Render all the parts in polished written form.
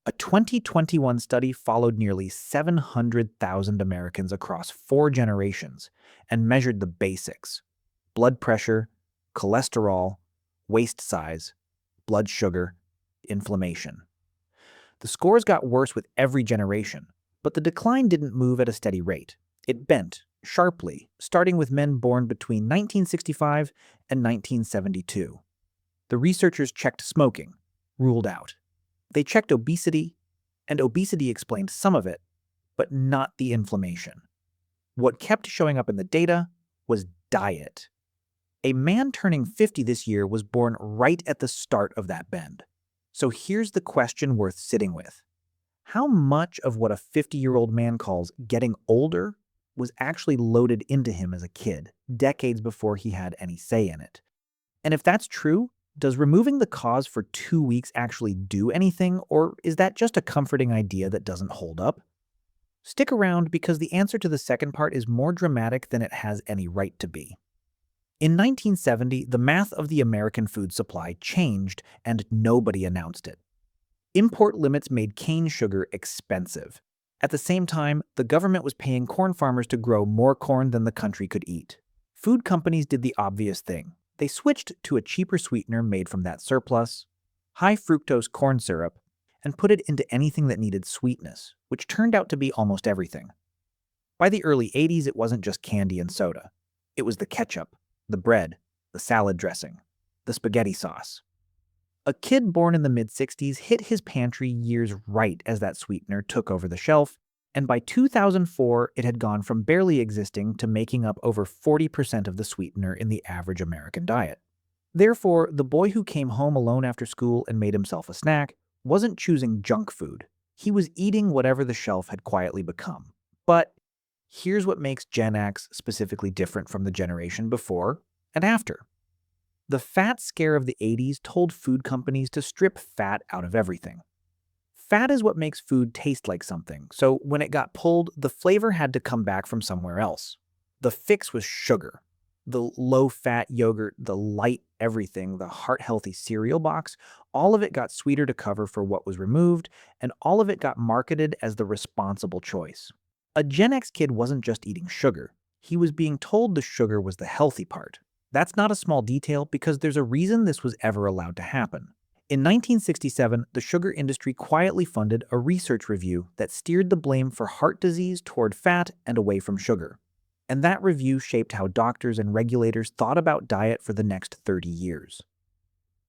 A 2021 study followed nearly 700,000 Americans across 4 generations and measured the basics: blood pressure, cholesterol, waist size, blood sugar, inflammation. The scores got worse with every generation, but the decline didn't move at a steady rate. It bent sharply, starting with men born between 1965 and 1972. The researchers checked smoking, ruled out. They checked obesity, and obesity explained some of it, but not the inflammation. What kept showing up in the data was diet. A man turning 50 this year was born right at the start of that bend. So here's the question worth sitting with. How much of what a 50-year-old man calls getting older was actually loaded into him as a kid, decades before he had any say in it? And if that's true, does removing the cause for 2 weeks actually do anything, or is that just a comforting idea that doesn't hold up? Stick around because the answer to the second part is more dramatic than it has any right to be. In 1970, the math of the American food supply changed and nobody announced it. Import limits made cane sugar expensive. At the same time, the government was paying corn farmers to grow more corn than the country could eat. Food companies did the obvious thing. They switched to a cheaper sweetener made from that surplus, high fructose corn syrup, and put it into anything that needed sweetness, which turned out to be almost everything. By the early 80s, it wasn't just candy and soda. It was the ketchup, the bread, the salad dressing, the spaghetti sauce. A kid born in the mid-60s hit his pantry years right as that sweetener took over the shelf, and by 2004, it had gone from barely existing to making up over 40% of the sweetener in the average American diet. Therefore, the boy who came home alone after school and made himself a snack wasn't choosing junk food. He was eating whatever the shelf had quietly become. But here's what makes Gen X specifically different from the generation before and after. The fat scare of the 80s told food companies to strip fat out of everything. Fat is what makes food taste like something, so when it got pulled, the flavor had to come back from somewhere else. The fix was sugar. The low-fat yogurt, the light everything, the heart-healthy cereal box, all of it got sweeter to cover for what was removed, and all of it got marketed as the responsible choice. A Gen X kid wasn't just eating sugar. He was being told the sugar was the healthy part. That's not a small detail because there's a reason this was ever allowed to happen. In 1967, the sugar industry quietly funded a research review that steered the blame for heart disease toward fat and away from sugar. And that review shaped how doctors and regulators thought about diet for the next 30 years.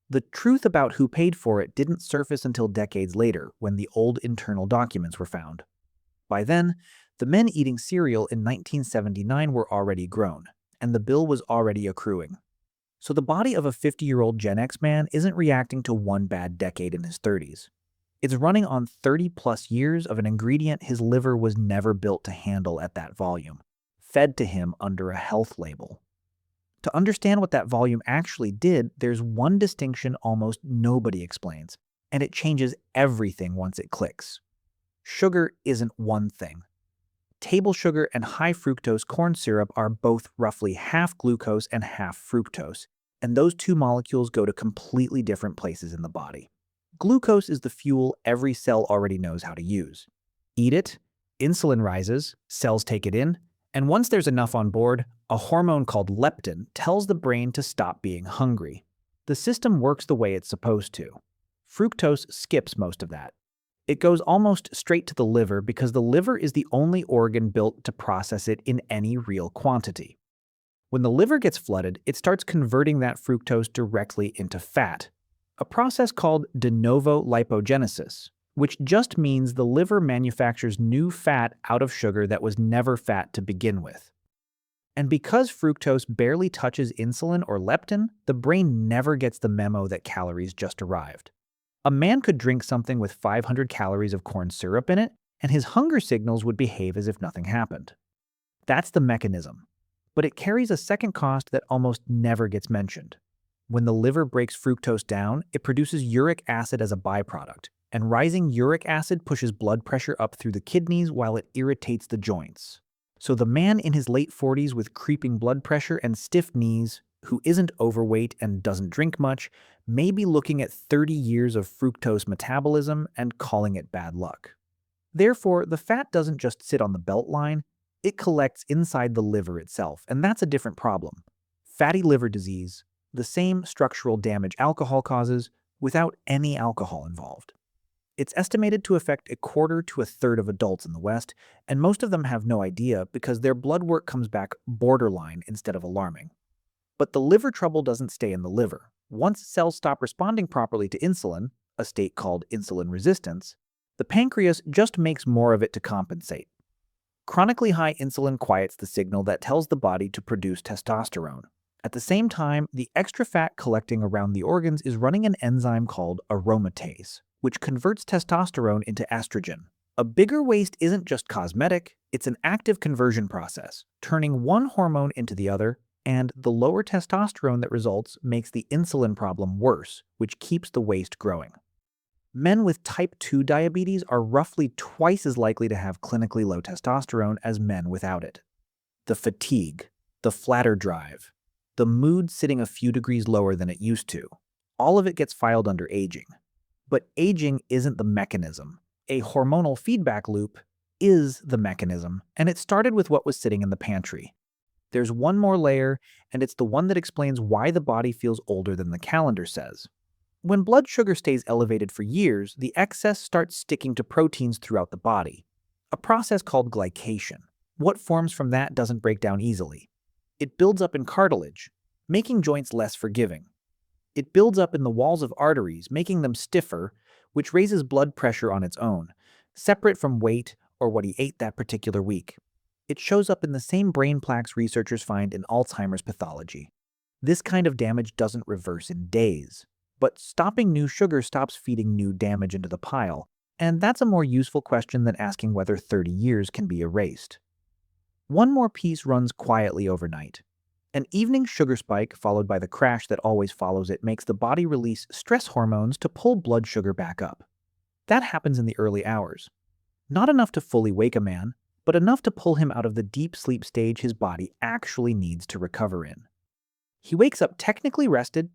The truth about who paid for it didn't surface until decades later when the old internal documents were found. By then, the men eating cereal in 1979 were already grown, and the bill was already accruing. So the body of a 50-year-old Gen X man isn't reacting to one bad decade in his 30s. It's running on 30-plus years of an ingredient his liver was never built to handle at that volume, fed to him under a health label. To understand what that volume actually did, there's one distinction almost nobody explains, and it changes everything once it clicks. Sugar isn't one thing. Table sugar and high fructose corn syrup are both roughly half glucose and half fructose, and those two molecules go to completely different places in the body. Glucose is the fuel every cell already knows how to use. Eat it, insulin rises, cells take it in, and once there's enough on board, a hormone called leptin tells the brain to stop being hungry. The system works the way it's supposed to. Fructose skips most of that. It goes almost straight to the liver because the liver is the only organ built to process it in any real quantity. When the liver gets flooded, it starts converting that fructose directly into fat, a process called de novo lipogenesis, which just means the liver manufactures new fat out of sugar that was never fat to begin with. And because fructose barely touches insulin or leptin, the brain never gets the memo that calories just arrived. A man could drink something with 500 calories of corn syrup in it, and his hunger signals would behave as if nothing happened. That's the mechanism. But it carries a second cost that almost never gets mentioned. When the liver breaks fructose down, it produces uric acid as a byproduct, and rising uric acid pushes blood pressure up through the kidneys while it irritates the joints. So the man in his late 40s with creeping blood pressure and stiff knees who isn't overweight and doesn't drink much, may be looking at 30 years of fructose metabolism and calling it bad luck. Therefore, the fat doesn't just sit on the belt line, it collects inside the liver itself, and that's a different problem. Fatty liver disease, the same structural damage alcohol causes without any alcohol involved. It's estimated to affect a quarter to a third of adults in the West, and most of them have no idea because their blood work comes back borderline instead of alarming. But the liver trouble doesn't stay in the liver. Once cells stop responding properly to insulin, a state called insulin resistance, the pancreas just makes more of it to compensate. Chronically high insulin quiets the signal that tells the body to produce testosterone. At the same time, the extra fat collecting around the organs is running an enzyme called aromatase, which converts testosterone into estrogen. A bigger waist isn't just cosmetic, it's an active conversion process, turning one hormone into the other, and the lower testosterone that results makes the insulin problem worse, which keeps the waist growing. Men with type 2 diabetes are roughly twice as likely to have clinically low testosterone as men without it. The fatigue, the flatter drive, the mood sitting a few degrees lower than it used to, all of it gets filed under aging. But aging isn't the mechanism. A hormonal feedback loop is the mechanism, and it started with what was sitting in the pantry. There's one more layer, and it's the one that explains why the body feels older than the calendar says. When blood sugar stays elevated for years, the excess starts sticking to proteins throughout the body, a process called glycation. What forms from that doesn't break down easily. It builds up in cartilage, making joints less forgiving. It builds up in the walls of arteries, making them stiffer, which raises blood pressure on its own, separate from weight or what he ate that particular week. It shows up in the same brain plaques researchers find in Alzheimer's pathology. This kind of damage doesn't reverse in days, but stopping new sugar stops feeding new damage into the pile, and that's a more useful question than asking whether 30 years can be erased. One more piece runs quietly overnight. An evening sugar spike followed by the crash that always follows it makes the body release stress hormones to pull blood sugar back up. That happens in the early hours. Not enough to fully wake a man, but enough to pull him out of the deep sleep stage his body actually needs to recover in. He wakes up technically rested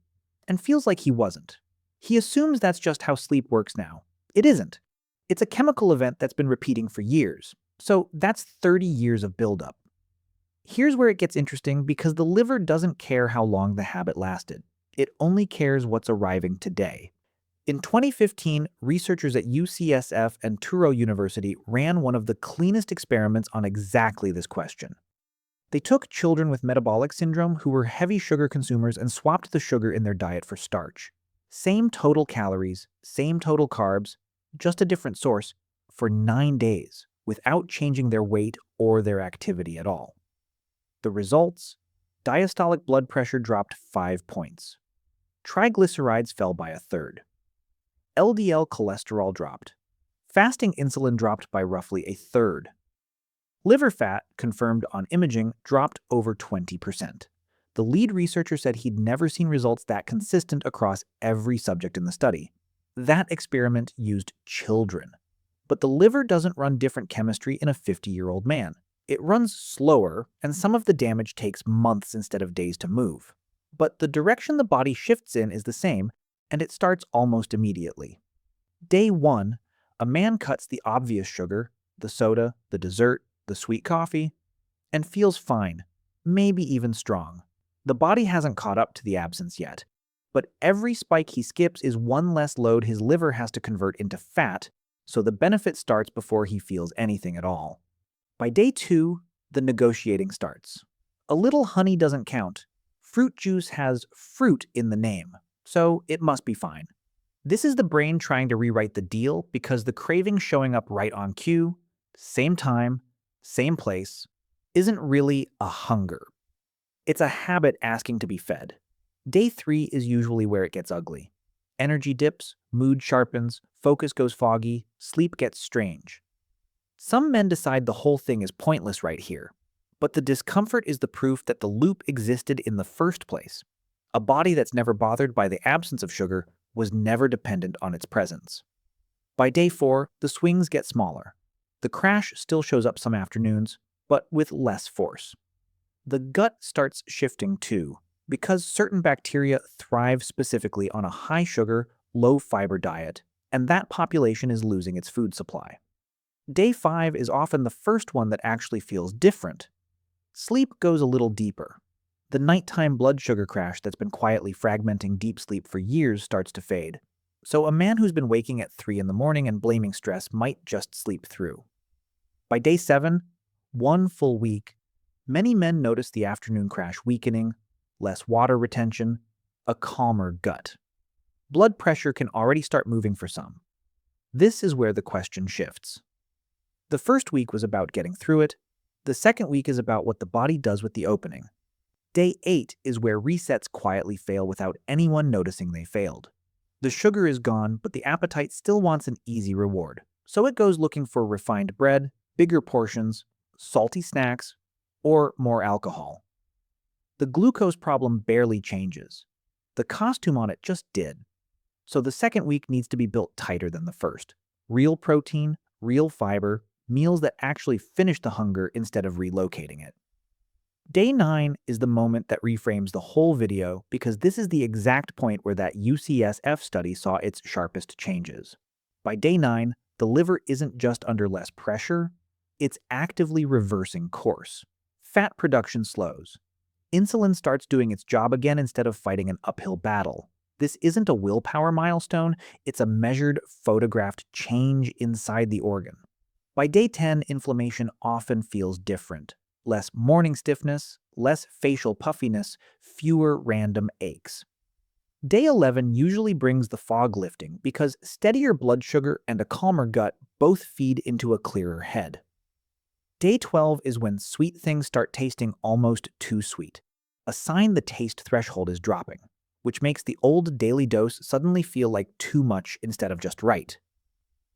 and feels like he wasn't. He assumes that's just how sleep works now. It isn't. It's a chemical event that's been repeating for years. So that's 30 years of buildup. Here's where it gets interesting because the liver doesn't care how long the habit lasted. It only cares what's arriving today. In 2015, researchers at UCSF and Truro University ran one of the cleanest experiments on exactly this question. They took children with metabolic syndrome who were heavy sugar consumers and swapped the sugar in their diet for starch. Same total calories, same total carbs, just a different source, for 9 days, without changing their weight or their activity at all. The results? Diastolic blood pressure dropped 5 points. Triglycerides fell by a third. LDL cholesterol dropped. Fasting insulin dropped by roughly a third. Liver fat, confirmed on imaging, dropped over 20%. The lead researcher said he'd never seen results that consistent across every subject in the study. That experiment used children. But the liver doesn't run different chemistry in a 50-year-old man. It runs slower, and some of the damage takes months instead of days to move. But the direction the body shifts in is the same, and it starts almost immediately. Day 1, a man cuts the obvious sugar, the soda, the dessert, the sweet coffee, and feels fine, maybe even strong. The body hasn't caught up to the absence yet, but every spike he skips is one less load his liver has to convert into fat, so the benefit starts before he feels anything at all. By day 2, the negotiating starts. A little honey doesn't count. Fruit juice has fruit in the name, so it must be fine. This is the brain trying to rewrite the deal because the craving showing up right on cue, same time, same place, isn't really a hunger. It's a habit asking to be fed. Day 3 is usually where it gets ugly. Energy dips, mood sharpens, focus goes foggy, sleep gets strange. Some men decide the whole thing is pointless right here, but the discomfort is the proof that the loop existed in the first place. A body that's never bothered by the absence of sugar was never dependent on its presence. By day 4, the swings get smaller. The crash still shows up some afternoons, but with less force. The gut starts shifting too. because certain bacteria thrive specifically on a high-sugar, low-fiber diet, and that population is losing its food supply. Day 5 is often the first one that actually feels different. Sleep goes a little deeper. The nighttime blood sugar crash that's been quietly fragmenting deep sleep for years starts to fade. So a man who's been waking at 3 in the morning and blaming stress might just sleep through. By day 7, 1 full week, many men notice the afternoon crash weakening, less water retention, a calmer gut. Blood pressure can already start moving for some. This is where the question shifts. The first week was about getting through it. The second week is about what the body does with the opening. Day 8 is where resets quietly fail without anyone noticing they failed. The sugar is gone, but the appetite still wants an easy reward. So it goes looking for refined bread, bigger portions, salty snacks, or more alcohol. The glucose problem barely changes. The costume on it just did. So the second week needs to be built tighter than the first. Real protein, real fiber, meals that actually finish the hunger instead of relocating it. Day 9 is the moment that reframes the whole video because this is the exact point where that UCSF study saw its sharpest changes. By day 9, the liver isn't just under less pressure, it's actively reversing course. Fat production slows. Insulin starts doing its job again instead of fighting an uphill battle. This isn't a willpower milestone, it's a measured, photographed change inside the organ. By day 10, inflammation often feels different. Less morning stiffness, less facial puffiness, fewer random aches. Day 11 usually brings the fog lifting because steadier blood sugar and a calmer gut both feed into a clearer head. Day 12 is when sweet things start tasting almost too sweet, a sign the taste threshold is dropping, which makes the old daily dose suddenly feel like too much instead of just right.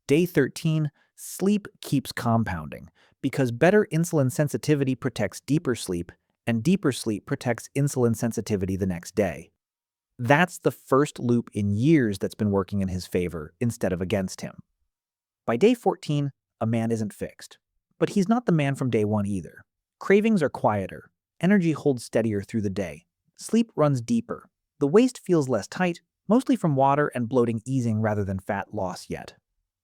Day 13, sleep keeps compounding because better insulin sensitivity protects deeper sleep, and deeper sleep protects insulin sensitivity the next day. That's the first loop in years that's been working in his favor instead of against him. By day 14, a man isn't fixed. But he's not the man from day 1 either. Cravings are quieter. Energy holds steadier through the day. Sleep runs deeper. The waist feels less tight, mostly from water and bloating easing rather than fat loss yet.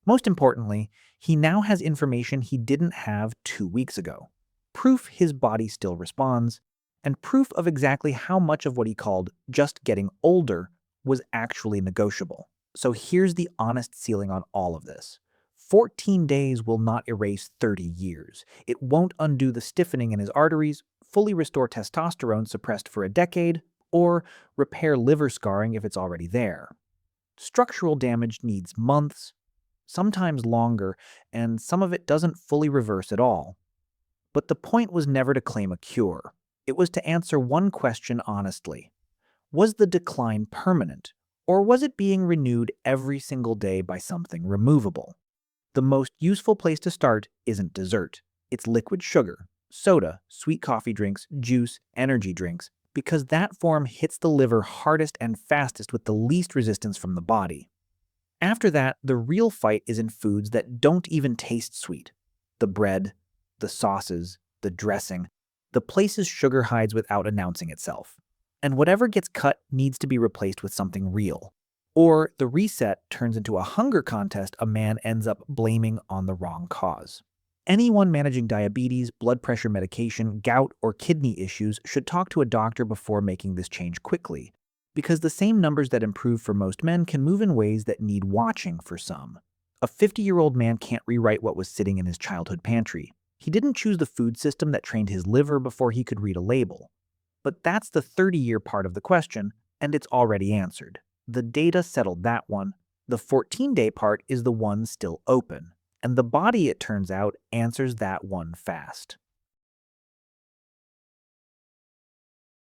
Most importantly, he now has information he didn't have 2 weeks ago. Proof his body still responds, and proof of exactly how much of what he called just getting older was actually negotiable. So here's the honest ceiling on all of this. 14 days will not erase 30 years. It won't undo the stiffening in his arteries, fully restore testosterone suppressed for a decade, or repair liver scarring if it's already there. Structural damage needs months, sometimes longer, and some of it doesn't fully reverse at all. But the point was never to claim a cure. It was to answer one question honestly. Was the decline permanent, or was it being renewed every single day by something removable? The most useful place to start isn't dessert. It's liquid sugar, soda, sweet coffee drinks, juice, energy drinks, because that form hits the liver hardest and fastest with the least resistance from the body. After that, the real fight is in foods that don't even taste sweet. The bread, the sauces, the dressing, the places sugar hides without announcing itself. And whatever gets cut needs to be replaced with something real. Or the reset turns into a hunger contest a man ends up blaming on the wrong cause. Anyone managing diabetes, blood pressure medication, gout, or kidney issues should talk to a doctor before making this change quickly, because the same numbers that improve for most men can move in ways that need watching for some. A 50-year-old man can't rewrite what was sitting in his childhood pantry. He didn't choose the food system that trained his liver before he could read a label. But that's the 30-year part of the question, and it's already answered. The data settled that one. The 14-day part is the one still open. And the body, it turns out, answers that one fast.